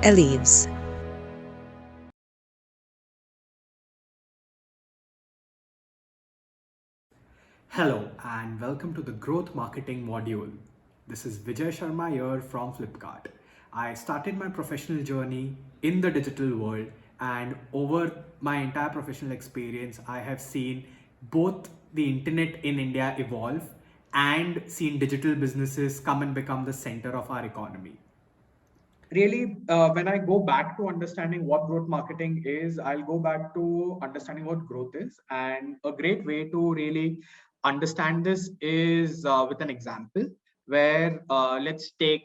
Elives. Hello and welcome to the Growth Marketing module. This is Vijay Sharma here from Flipkart. I started my professional journey in the digital world, and over my entire professional experience, I have seen both the internet in India evolve and seen digital businesses come and become the center of our economy. Really, when I go back to understanding what growth marketing is, I'll go back to understanding what growth is. And a great way to really understand this is with an example where let's take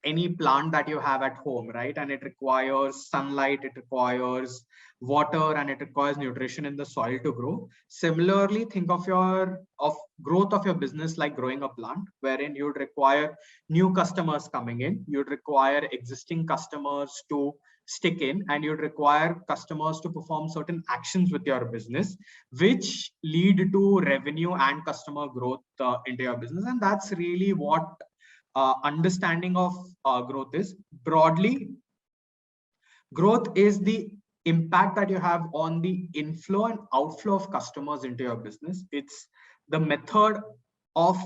any plant that you have at home, right? And it requires sunlight, it requires water, and it requires nutrition in the soil to grow. Similarly, think of your of growth of your business like growing a plant, wherein you'd require new customers coming in, you'd require existing customers to stick in, and you'd require customers to perform certain actions with your business, which lead to revenue and customer growth into your business. And that's really what understanding of growth is. Broadly, growth is the impact that you have on the inflow and outflow of customers into your business. It's the method of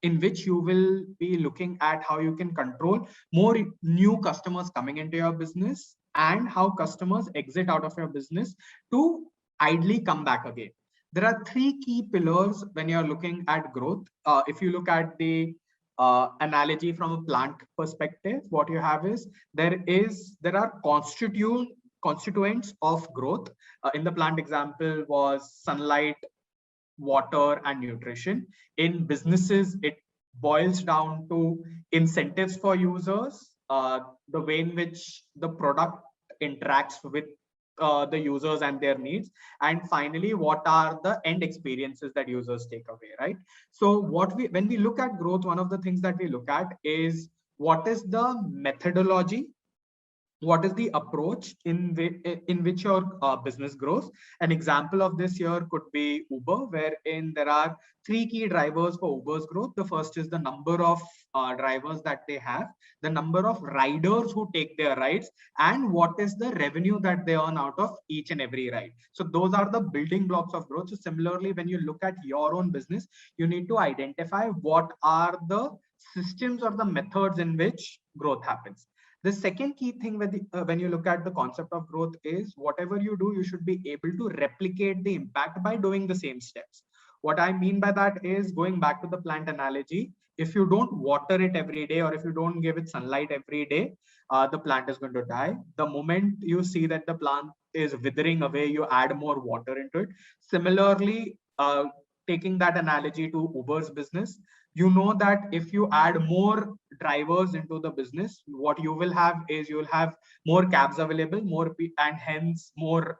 in which you will be looking at how you can control more new customers coming into your business and how customers exit out of your business to idly come back again. There are three key pillars when you're looking at growth. If you look at the analogy from a plant perspective, what you have is there are constituents of growth. In the plant example was sunlight, water, and nutrition. In businesses, it boils down to incentives for users, the way in which the product interacts with the users and their needs, and finally what are the end experiences that users take away, right? So when we look at growth, one of the things that we look at is what is the methodology, what is the approach in which your business grows. An example of this here could be Uber, wherein there are three key drivers for Uber's growth. The first is the number of drivers that they have, the number of riders who take their rides, and what is the revenue that they earn out of each and every ride. So those are the building blocks of growth. So similarly, when you look at your own business, you need to identify what are the systems or the methods in which growth happens. The second key thing when you look at the concept of growth is whatever you do, you should be able to replicate the impact by doing the same steps. What I mean by that is, going back to the plant analogy, if you don't water it every day or if you don't give it sunlight every day, the plant is going to die. The moment you see that the plant is withering away, you add more water into it. Similarly, taking that analogy to Uber's business, you know that if you add more drivers into the business, what you will have is you will have more cabs available, and hence more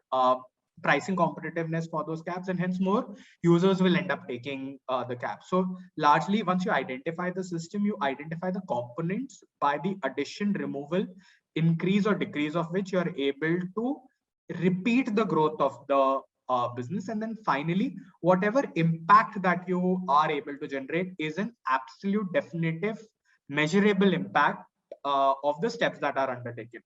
pricing competitiveness for those cabs, and hence more users will end up taking the cab. So largely, once you identify the system, you identify the components by the addition, removal, increase or decrease of which you are able to repeat the growth of the business. And then finally, whatever impact that you are able to generate is an absolute, definitive, measurable impact of the steps that are undertaken.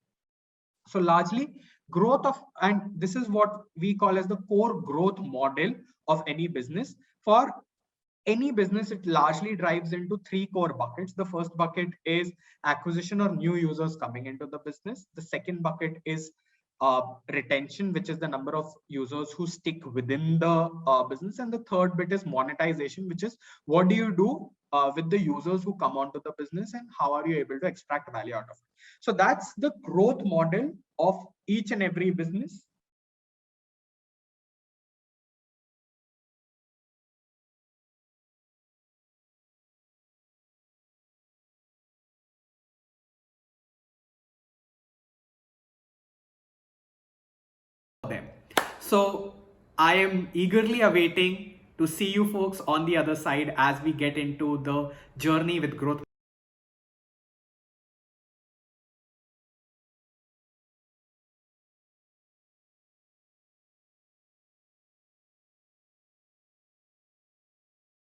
So largely, growth of, and this is what we call as the core growth model of any business. For any business, it largely drives into three core buckets. The first bucket is acquisition or new users coming into the business. The second bucket is retention, which is the number of users who stick within the business. And the third bit is monetization, which is what do you do with the users who come onto the business and how are you able to extract value out of it. So that's the growth model of each and every business. Them. So I am eagerly awaiting to see you folks on the other side as we get into the journey with growth.